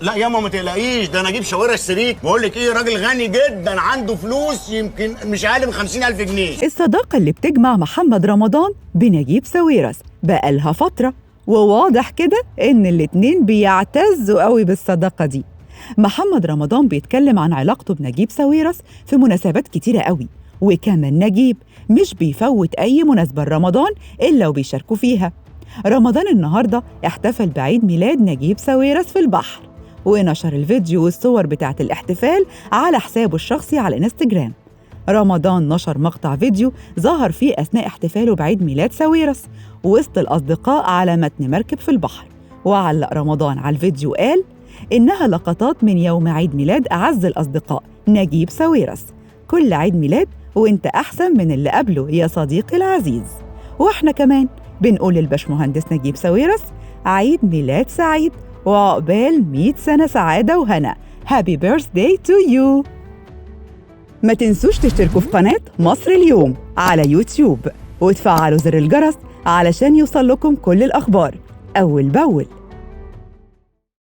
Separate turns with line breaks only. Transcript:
لا ياما ما تقلقيش، ده انا اجيب شوارع شريك. بقول لك ايه، راجل غني جدا عنده فلوس يمكن مش اقل من 50,000 جنيه.
الصداقة اللي بتجمع محمد رمضان بنجيب ساويرس بقالها فترة، وواضح كده إن الاتنين بيعتزوا قوي بالصداقة دي. محمد رمضان بيتكلم عن علاقته بنجيب ساويرس في مناسبات كتيرة قوي، وكمان نجيب مش بيفوت أي مناسبة رمضان إلا وبيشاركوا فيها. رمضان النهاردة احتفل بعيد ميلاد نجيب ساويرس في البحر، ونشر الفيديو والصور بتاعة الاحتفال على حسابه الشخصي على انستجرام. رمضان نشر مقطع فيديو ظهر فيه أثناء احتفاله بعيد ميلاد ساويرس وسط الأصدقاء على متن مركب في البحر، وعلق رمضان على الفيديو قال إنها لقطات من يوم عيد ميلاد أعز الأصدقاء نجيب ساويرس. كل عيد ميلاد وإنت أحسن من اللي قبله يا صديقي العزيز. وإحنا كمان بنقول للباشمهندس نجيب ساويرس عيد ميلاد سعيد وعقبال 100 سنة سعادة وهنا. هابي بيرثداي تو يو. ما تنسوش تشتركوا في قناة مصر اليوم على يوتيوب وتفعلوا زر الجرس علشان يوصل لكم كل الأخبار أول بأول.